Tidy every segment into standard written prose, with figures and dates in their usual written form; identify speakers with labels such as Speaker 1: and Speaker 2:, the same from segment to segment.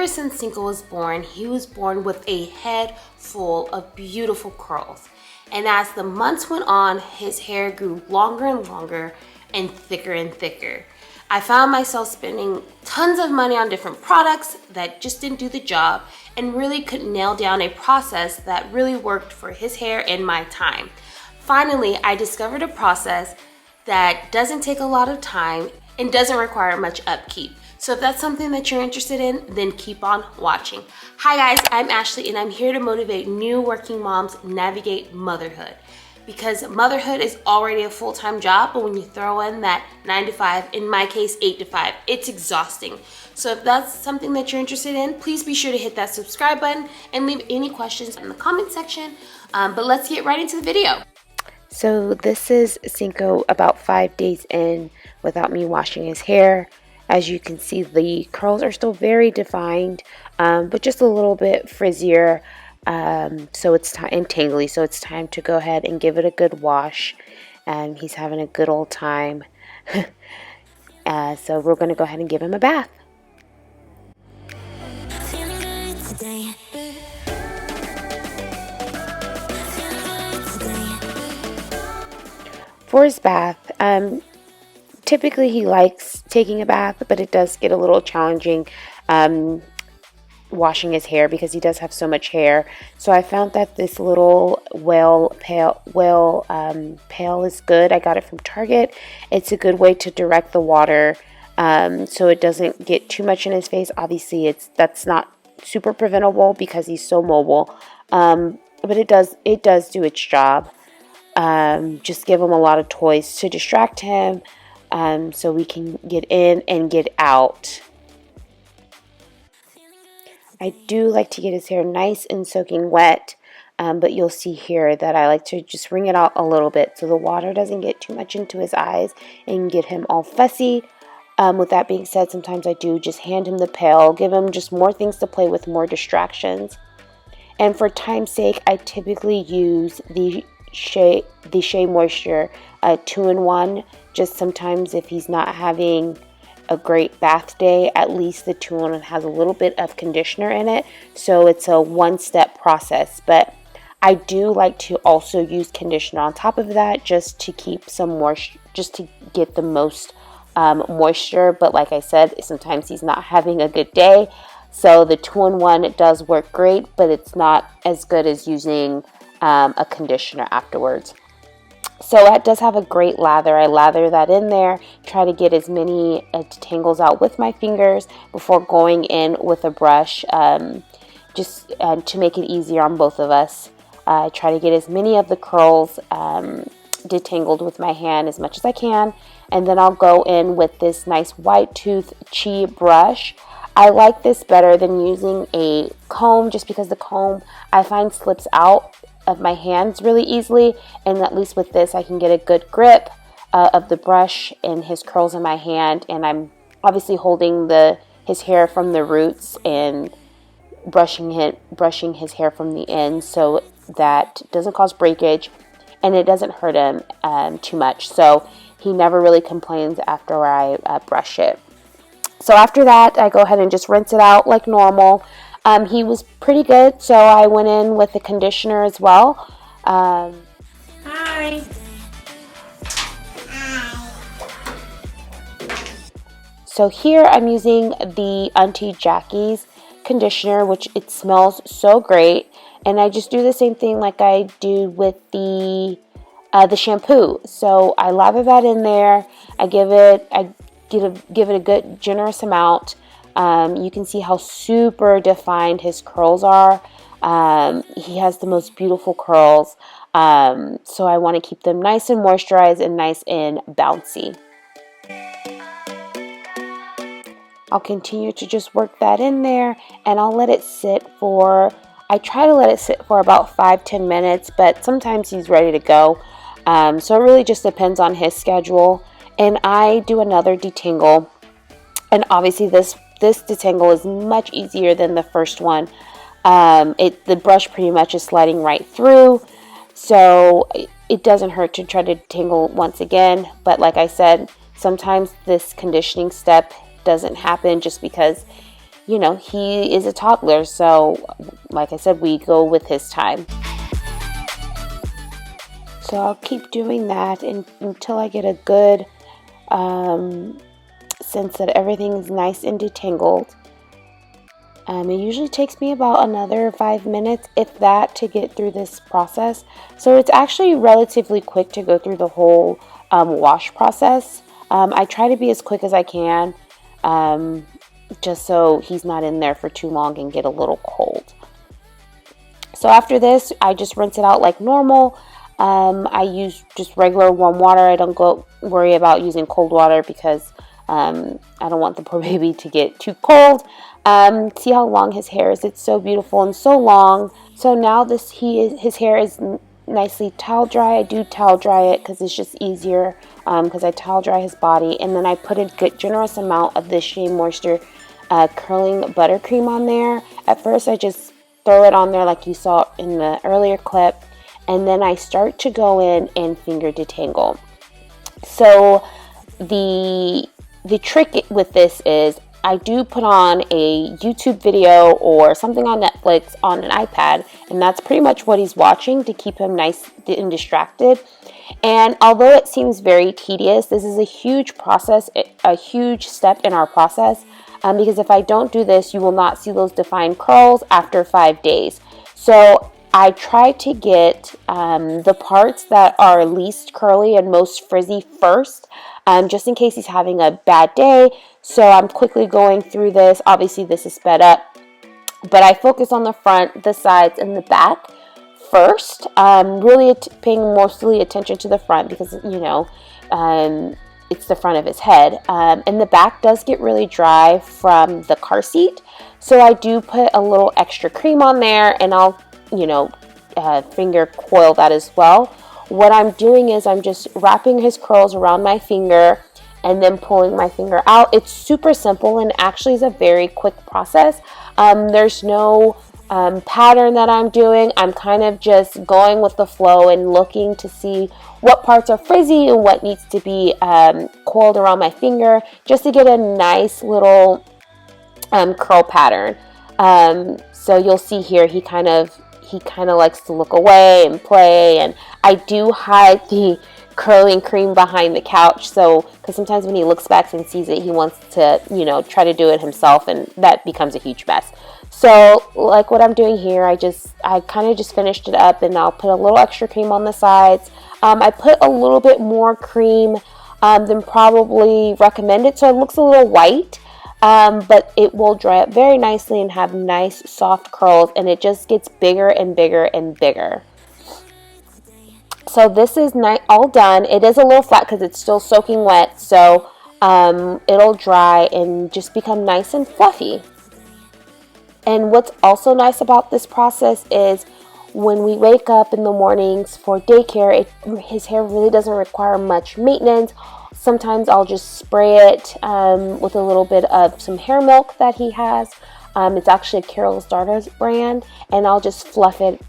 Speaker 1: since Cinco was born, he was born with a head full of beautiful curls. And as the months went on, his hair grew longer and longer and thicker. I found myself spending tons of money on different products that just didn't do the job and really couldn't nail down a process that really worked for his hair and my time. Finally, I discovered a process that doesn't take a lot of time and doesn't require much upkeep. So if that's something that you're interested in, then keep on watching. Hi guys, I'm Ashley and I'm here to motivate new working moms navigate motherhood. Because motherhood is already a full-time job, but when you throw in that 9 to 5, in my case 8 to 5, it's exhausting. So if that's something that you're interested in, please be sure to hit that subscribe button and leave any questions in the comment section. But let's get right into the video.
Speaker 2: So this is Cinco about 5 days in without me washing his hair. As you can see, the curls are still very defined, but just a little bit frizzier. So it's time and tangly, so it's time to go ahead and give it a good wash. And he's having a good old time. So we're going to go ahead and give him a bath. For his bath, typically he likes taking a bath, but it does get a little challenging washing his hair because he does have so much hair. So I found that this little whale pail is good. I got it from Target. It's a good way to direct the water so it doesn't get too much in his face. Obviously that's not super preventable because he's so mobile, but it does do its job. Just give him a lot of toys to distract him so we can get in and get out. I do like to get his hair nice and soaking wet, but you'll see here that I like to just wring it out a little bit so the water doesn't get too much into his eyes and get him all fussy. With that being said, sometimes I do just hand him the pail, give him just more things to play with, more distractions. And for time's sake, I typically use the Shea Moisture 2-in-1. Just sometimes if he's not having a great bath day, at least the 2-in-1 has a little bit of conditioner in it, so it's a one-step process. But I do like to also use conditioner on top of that just to keep some moisture, just to get the most moisture. But like I said, sometimes he's not having a good day, so the 2-in-1 does work great, but it's not as good as using a conditioner afterwards. So it does have a great lather. I lather that in there, try to get as many detangles out with my fingers before going in with a brush, just to make it easier on both of us. I try to get as many of the curls detangled with my hand as much as I can, and then I'll go in with this nice white tooth Chi brush. I like this better than using a comb, just because the comb I find slips out of my hands really easily, and at least with this I can get a good grip of the brush and his curls in my hand, and I'm obviously holding his hair from the roots and brushing his hair from the ends so that it doesn't cause breakage and it doesn't hurt him too much, so he never really complains after I brush it. So after that, I go ahead and just rinse it out like normal. He was pretty good, so I went in with the conditioner as well. Hi. So here I'm using the Auntie Jackie's conditioner, which it smells so great. And I just do the same thing like I do with the shampoo. So I lather that in there. I give it a good generous amount. You can see how super defined his curls are. He has the most beautiful curls. So I want to keep them nice and moisturized and nice and bouncy. I'll continue to just work that in there, and I'll let it sit for, I try to let it sit for about 5-10 minutes, but sometimes he's ready to go. So it really just depends on his schedule. And I do another detangle, and obviously this detangle is much easier than the first one. The brush pretty much is sliding right through, so it doesn't hurt to try to detangle once again. But like I said, sometimes this conditioning step doesn't happen just because you know, he is a toddler, so like I said, we go with his time. So I'll keep doing that until I get a good sense that everything is nice and detangled. It usually takes me about another 5 minutes, if that, to get through this process. So it's actually relatively quick to go through the whole wash process. I try to be as quick as I can, just so he's not in there for too long and get a little cold. So after this, I just rinse it out like normal. I use just regular warm water. I don't worry about using cold water because I don't want the poor baby to get too cold. See how long his hair is? It's so beautiful and so long. So now his hair is nicely towel dry. I do towel dry it because it's just easier, because I towel dry his body, and then I put a good generous amount of the Shea Moisture curling buttercream on there. At first I just throw it on there like you saw in the earlier clip, and then I start to go in and finger detangle. So the trick with this is I do put on a YouTube video or something on Netflix on an iPad, and that's pretty much what he's watching to keep him nice and distracted. And although it seems very tedious, this is a huge process, a huge step in our process, because if I don't do this, you will not see those defined curls after 5 days. So I try to get the parts that are least curly and most frizzy first, just in case he's having a bad day. So I'm quickly going through this. Obviously this is sped up, but I focus on the front, the sides, and the back first. Really paying mostly attention to the front because, you know, it's the front of his head. And the back does get really dry from the car seat. So I do put a little extra cream on there, and I'll, you know, finger coil that as well. What I'm doing is I'm just wrapping his curls around my finger and then pulling my finger out. It's super simple and actually is a very quick process. There's no pattern that I'm doing. I'm kind of just going with the flow and looking to see what parts are frizzy and what needs to be coiled around my finger, just to get a nice little curl pattern. So you'll see here he kind of likes to look away and play, and I do hide the curling cream behind the couch, so because sometimes when he looks back and sees it, he wants to, you know, try to do it himself, and that becomes a huge mess. So like what I'm doing here, I kind of just finished it up, and I'll put a little extra cream on the sides. I put a little bit more cream than probably recommended, so it looks a little white. But it will dry up very nicely and have nice soft curls, and it just gets bigger and bigger and bigger. So this is all done. It is a little flat because it's still soaking wet, so it'll dry and just become nice and fluffy. And what's also nice about this process is when we wake up in the mornings for daycare, his hair really doesn't require much maintenance. Sometimes I'll just spray it with a little bit of some hair milk that he has. It's actually a Carol's Daughters brand, and I'll just fluff it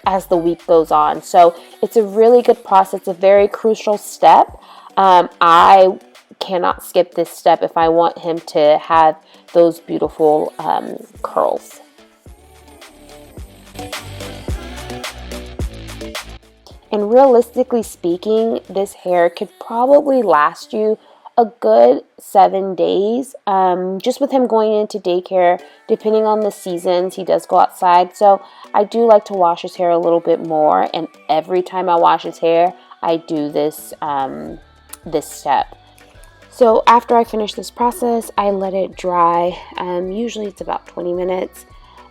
Speaker 2: as the week goes on. So it's a really good process, a very crucial step. I cannot skip this step if I want him to have those beautiful curls. And realistically speaking, this hair could probably last you a good 7 days. Just with him going into daycare, depending on the seasons, he does go outside. So I do like to wash his hair a little bit more. And every time I wash his hair, I do this step. So after I finish this process, I let it dry. Usually it's about 20 minutes.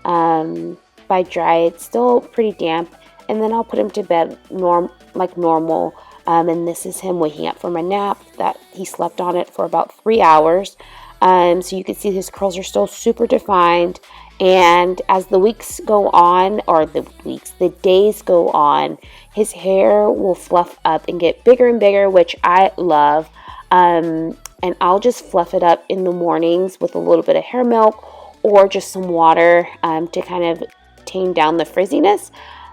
Speaker 2: By dry, it's still pretty damp. And then I'll put him to bed like normal. And this is him waking up from a nap that he slept on it for about 3 hours. So you can see his curls are still super defined. And as the weeks go on, or the days go on, his hair will fluff up and get bigger and bigger, which I love. And I'll just fluff it up in the mornings with a little bit of hair milk or just some water to kind of tame down the frizziness.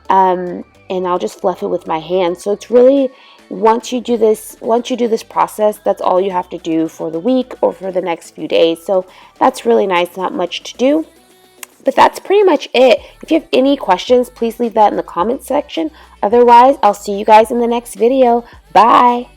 Speaker 2: And I'll just fluff it with my hands. So it's really once you do this process, that's all you have to do for the week or for the next few days. So that's really nice, not much to do. But that's pretty much it. If you have any questions, please leave that in the comment section. Otherwise, I'll see you guys in the next video. Bye.